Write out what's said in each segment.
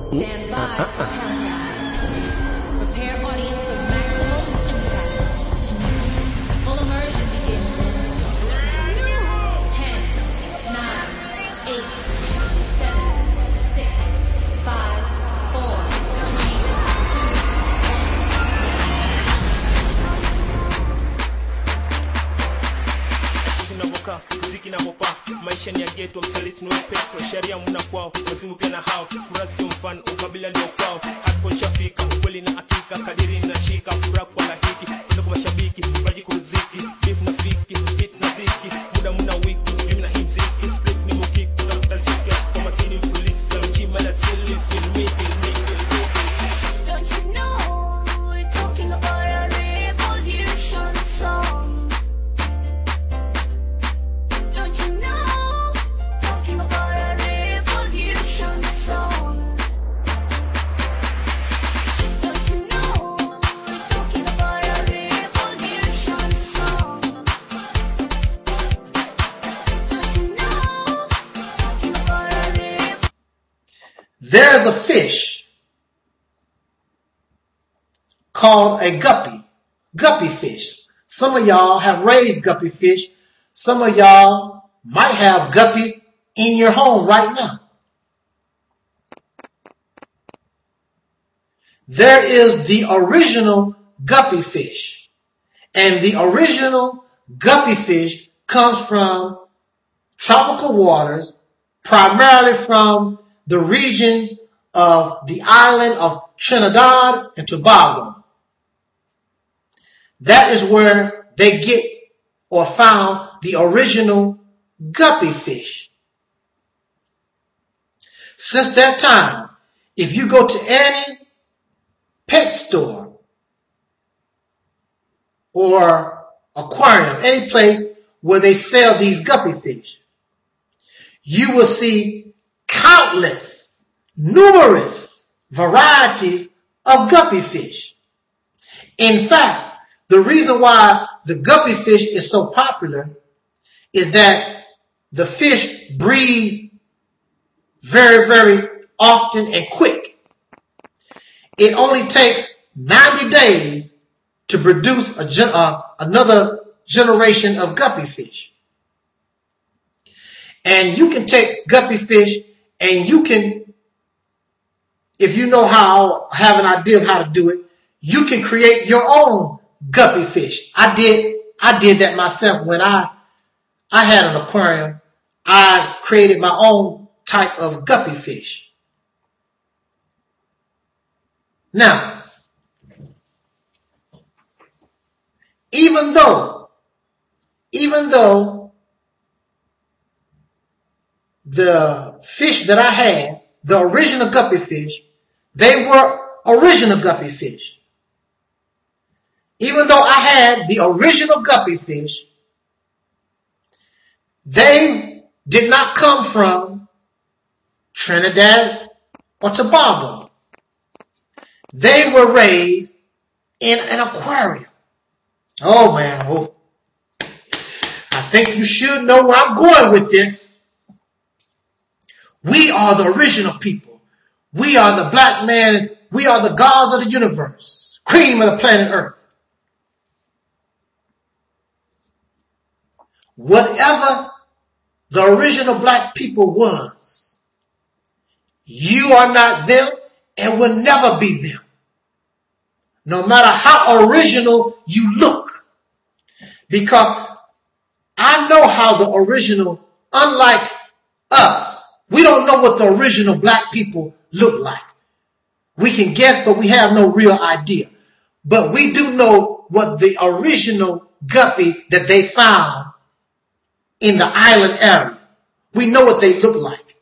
Stand by for countdown. Prepare audience for maximum impact. Full immersion begins in 10, 9, 8, 7, 6, 5, 4, 3, 2, 1. Maisha ni ya ghetto, msaliti ni petro, sharia muna kwao, wazimu pia na hao, furaha sio mfano, ukabila ndio kwao, hardcore shafika, ukweli na hakika, kadiri na shika, furaha kwa lahiki, ndio kwa mashabiki, maji kuziki, beef na fiki, hit na dhiki, muda muna wiki, mimi na him ziki, split ni mukiki, kutafuta ziki, kwa makini mfulisi, za mchima la sili, feel me. Don't you know we're talking about a revolution song? There's a fish called a guppy fish. Some of y'all have raised guppy fish. Some of y'all might have guppies in your home right now. There is the original guppy fish. And the original guppy fish comes from tropical waters, primarily from the region of the island of Trinidad and Tobago. That is where they get or found the original guppy fish. Since that time, if you go to any pet store or aquarium, any place where they sell these guppy fish, you will see countless, numerous varieties of guppy fish. In fact, the reason why the guppy fish is so popular is that the fish breeds very, very often and quick. It only takes 90 days to produce another generation of guppy fish. And you can take guppy fish and you can, if you know how, have an idea of how to do it, you can create your own guppy fish. I did that myself when I had an aquarium. I created my own type of guppy fish. Now, even though the fish that I had, the original guppy fish, they were original guppy fish. Even though I had the original guppy fish, they did not come from Trinidad or Tobago. They were raised in an aquarium. Oh man, I think you should know where I'm going with this. We are the original people. We are the black man. We are the gods of the universe. Cream of the planet Earth. Whatever the original black people was, you are not them and will never be them. No matter how original you look. Because I know how the original, unlike us, we don't know what the original black people look like. We can guess, but we have no real idea. But we do know what the original guppy that they found in the island area. We know what they look like.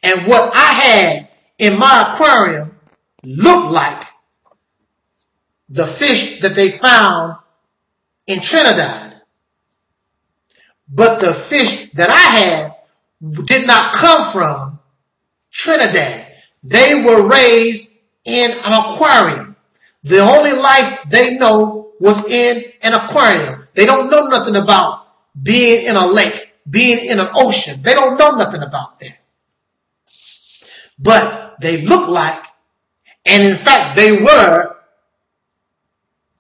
And what I had in my aquarium looked like the fish that they found in Trinidad. But the fish that I had did not come from Trinidad. They were raised in an aquarium. The only life they know was in an aquarium. They don't know nothing about being in a lake, being in an ocean. They don't know nothing about that. But they look like, and in fact, they were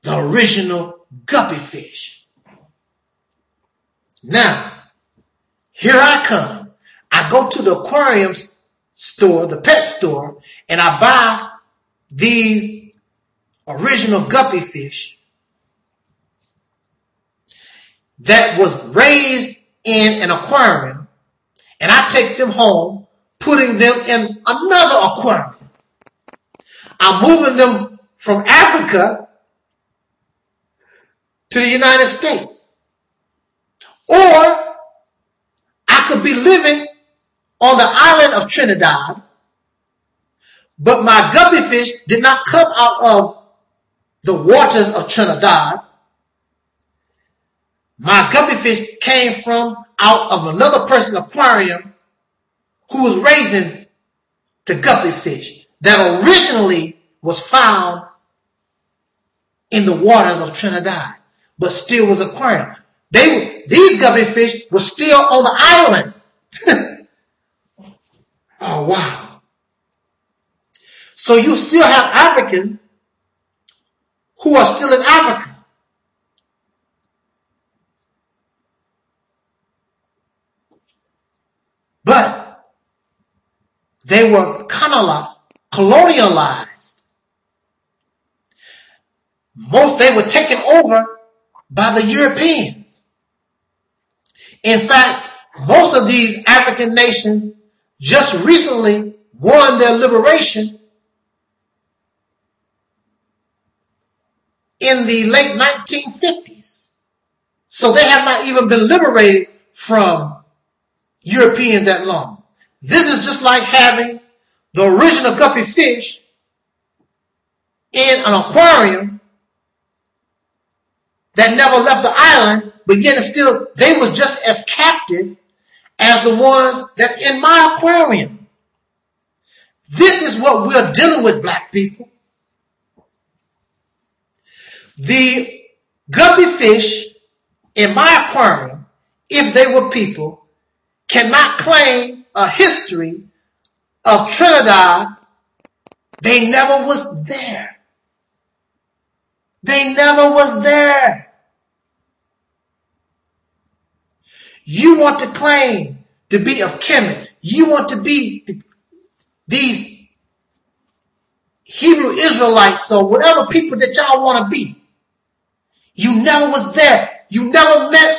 the original guppy fish. Now, here I come. I go to the aquarium store, the pet store, and I buy these original guppy fish that was raised in an aquarium, and I take them home, putting them in another aquarium. I'm moving them from Africa to the United States. Or I could be living on the island of Trinidad, but my guppy fish did not come out of the waters of Trinidad. My guppy fish came from out of another person's aquarium who was raising the guppy fish that originally was found in the waters of Trinidad, but still was aquarium. These guppy fish were still on the island. Oh, wow. So you still have Africans who are still in Africa. But they were kind of like colonialized. They were taken over by the Europeans. In fact, most of these African nations just recently won their liberation in the late 1950s. So they have not even been liberated from Europeans that long. This is just like having the original guppy fish in an aquarium that never left the island, but yet still they was just as captive as the ones that's in my aquarium. This is what we're dealing with, black people. The guppy fish in my aquarium, if they were people, cannot claim a history of Trinidad. They never was there. They never was there. You want to claim to be of Kemet. You want to be these Hebrew Israelites or whatever people that y'all want to be. You never was there. You never met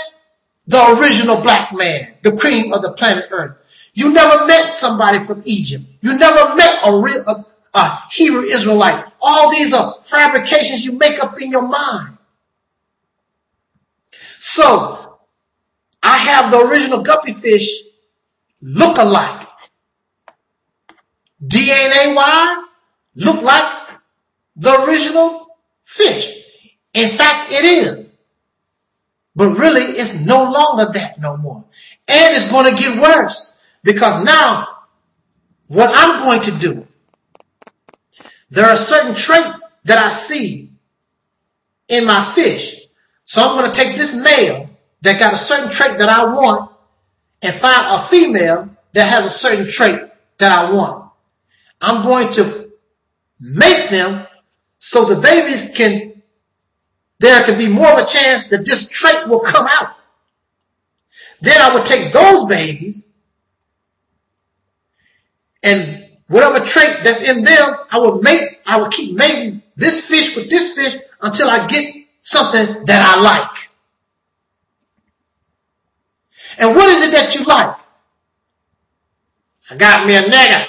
the original black man, the cream of the planet Earth. You never met somebody from Egypt. You never met a Hebrew Israelite. All these are fabrications you make up in your mind. So, I have the original guppy fish look alike. DNA-wise, look like the original fish. In fact, it is. But really, it's no longer that no more. And it's going to get worse. Because now, what I'm going to do, there are certain traits that I see in my fish. So I'm going to take this male that got a certain trait that I want and find a female that has a certain trait that I want. I'm going to make them so the babies there can be more of a chance that this trait will come out. Then I would take those babies and whatever trait that's in them, I would keep mating this fish with this fish until I get something that I like. And what is it that you like? I got me a nigga.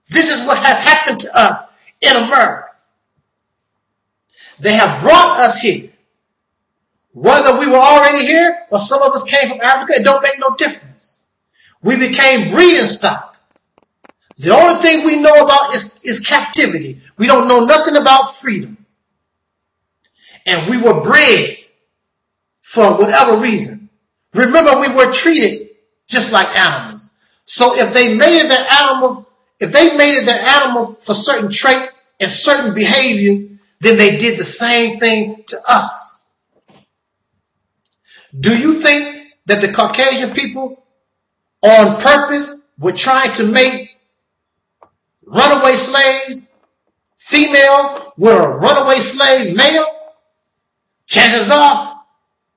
This is what has happened to us in America. They have brought us here. Whether we were already here or some of us came from Africa, it don't make no difference. We became breeding stock. The only thing we know about is captivity. We don't know nothing about freedom. And we were bred for whatever reason. Remember, we were treated just like animals. So if they mated their animals for certain traits and certain behaviors, then they did the same thing to us. Do you think that the Caucasian people on purpose were trying to make runaway slaves, female with a runaway slave male, chances are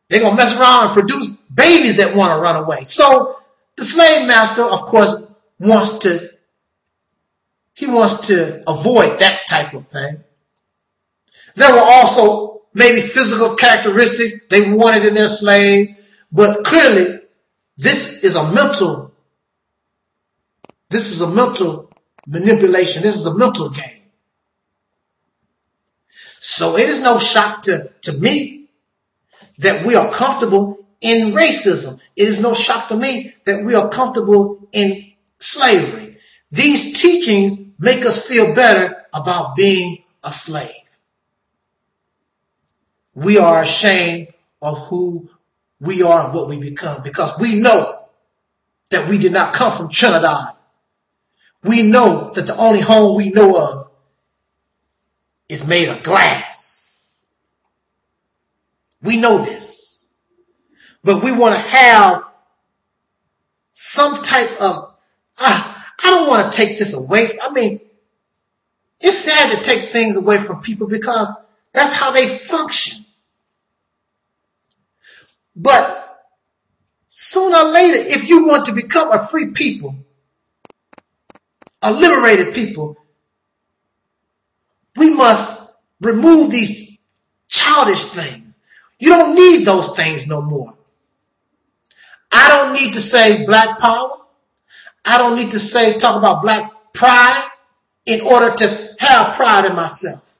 they're going to mess around and produce babies that want to run away. So the slave master, of course, wants to avoid that type of thing. There were also maybe physical characteristics they wanted in their slaves, but clearly this is a mental manipulation. This is a mental game. So it is no shock to me that we are comfortable in racism. It is no shock to me that we are comfortable in slavery. These teachings make us feel better about being a slave. We are ashamed of who we are and what we become because we know that we did not come from Trinidad. We know that the only home we know of is made of glass. We know this. But we want to have some type of, I don't want to take this away. I mean, it's sad to take things away from people because that's how they function. But sooner or later, if you want to become a free people, a liberated people, we must remove these childish things. You don't need those things no more. I don't need to say black power. I don't need to talk about black pride in order to have pride in myself.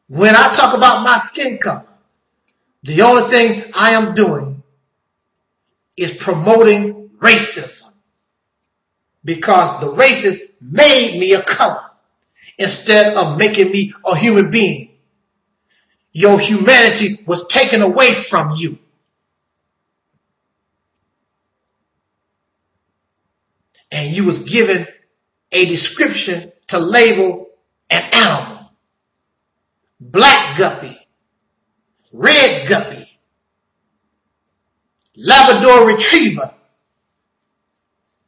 When I talk about my skin color, the only thing I am doing is promoting racism because the racists made me a color instead of making me a human being. Your humanity was taken away from you. And you was given a description to label an animal. Black guppy, red guppy, Labrador retriever,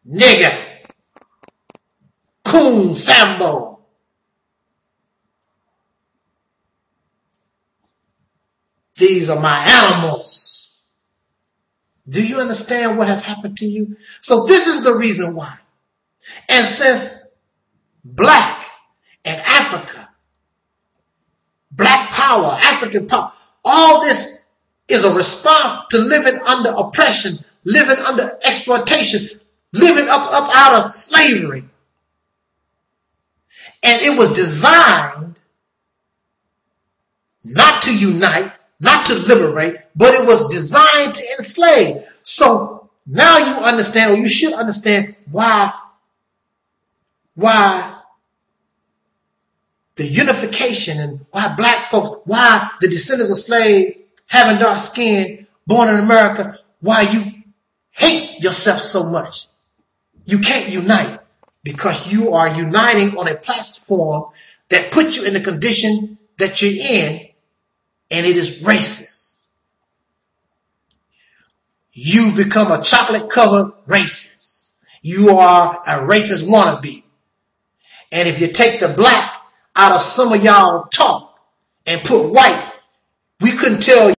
nigger, coon sambo. These are my animals. Do you understand what has happened to you? So this is the reason why. And since black and Africa, black power, African power, all this is a response to living under oppression, living under exploitation, living up out of slavery. And it was designed not to unite, not to liberate, but it was designed to enslave. So now you understand, or you should understand why the unification and why black folks, why the descendants of slaves, having dark skin, born in America, why you hate yourself so much. You can't unite because you are uniting on a platform that puts you in the condition that you're in, and it is racist. You've become a chocolate-covered racist. You are a racist wannabe. And if you take the black out of some of y'all talk and put white, we couldn't tell